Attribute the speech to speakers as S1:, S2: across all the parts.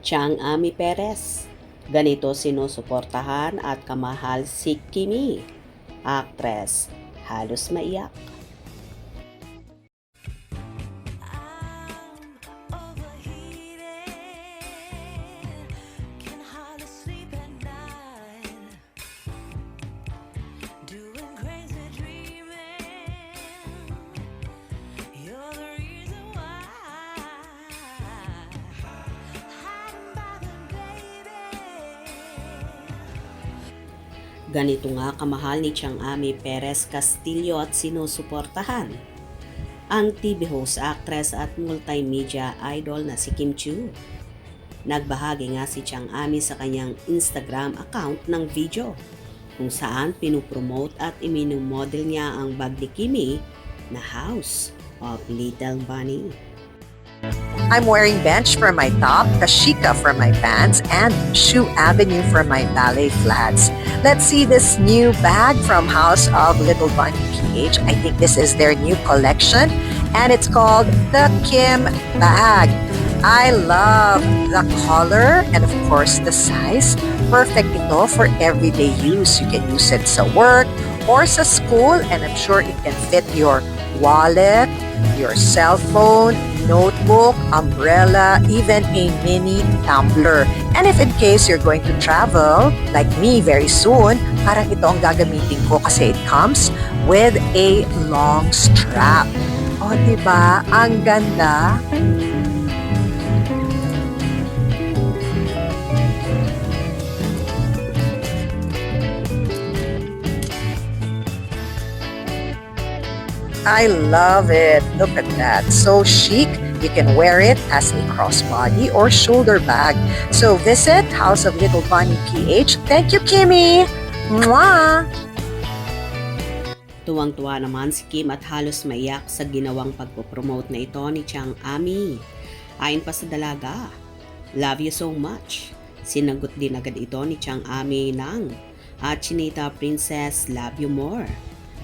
S1: Chang Ami Perez. Ganito sinusuportahan at kamahal si Kimi, actress. Halos maiyak. Ganito nga kamahal ni Chang Ami Perez Castillo at sinusuportahan ang TV host, actress at multimedia idol na si Kim Chiu. Nagbahagi nga si Chang Ami sa kanyang Instagram account ng video kung saan pinupromote at iminumodel niya ang bag ni Kimi na House of Little Bunny.
S2: I'm wearing Bench for my top, Kashika for my pants, and Shoe Avenue for my ballet flats. Let's see this new bag from House of Little Bunny PH. I think this is their new collection, and it's called the Kim bag. I love the color and of course the size. Perfect ito for everyday use. You can use it sa work or sa school, and I'm sure it can fit your wallet, your cell phone, notebook, umbrella, even a mini tumbler. And if in case you're going to travel, like me very soon, parang ito ang gagamitin ko kasi it comes with a long strap. O, diba? Ang ganda. I love it. Look at that. So chic. You can wear it as a crossbody or shoulder bag. So visit House of Little Bunny PH. Thank you, Kimmy. Mwah!
S1: Tuwang-tuwa naman si Kim at halos maiyak sa ginawang pagpopromote na ito ni Chang Ami. Ayon pa sa dalaga, "Love you so much." Sinagot din agad ito ni Chang Ami ng at Chinita Princess, "Love you more."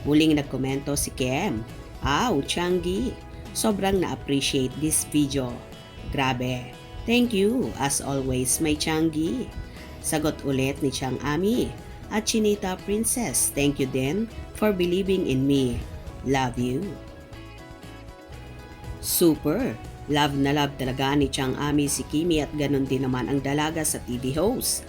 S1: Muling nagkomento si Kim, Changi, sobrang na-appreciate this video. Grabe. Thank you, as always, my Changi." Sagot ulit ni Chang Ami at Chinita Princess, "Thank you din for believing in me. Love you." Super. Love na love talaga ni Chang Ami si Kimi at ganun din naman ang dalaga sa TV host.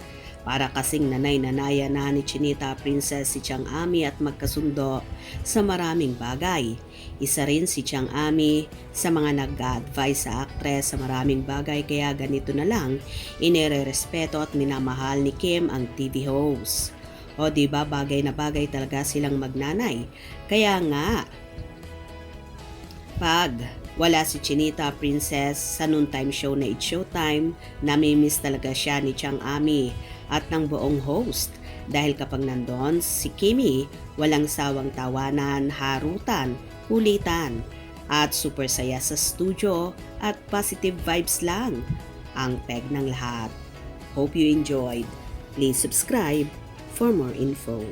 S1: Para kasing nanay-nanaya na ni Chinita Princess si Chang Ami at magkasundo sa maraming bagay. Isa rin si Chang Ami sa mga nag-a-advise sa aktres sa maraming bagay, kaya ganito na lang inirerespeto at minamahal ni Kim ang TV host. O diba, bagay na bagay talaga silang magnanay. Kaya nga, pag wala si Chinita Princess sa noontime show na It's Showtime, namimiss talaga siya ni Chang Ami at ng buong host. Dahil kapag nandun si Kimi, walang sawang tawanan, harutan, kulitan, at super saya sa studio at positive vibes lang ang peg ng lahat. Hope you enjoyed. Please subscribe for more info.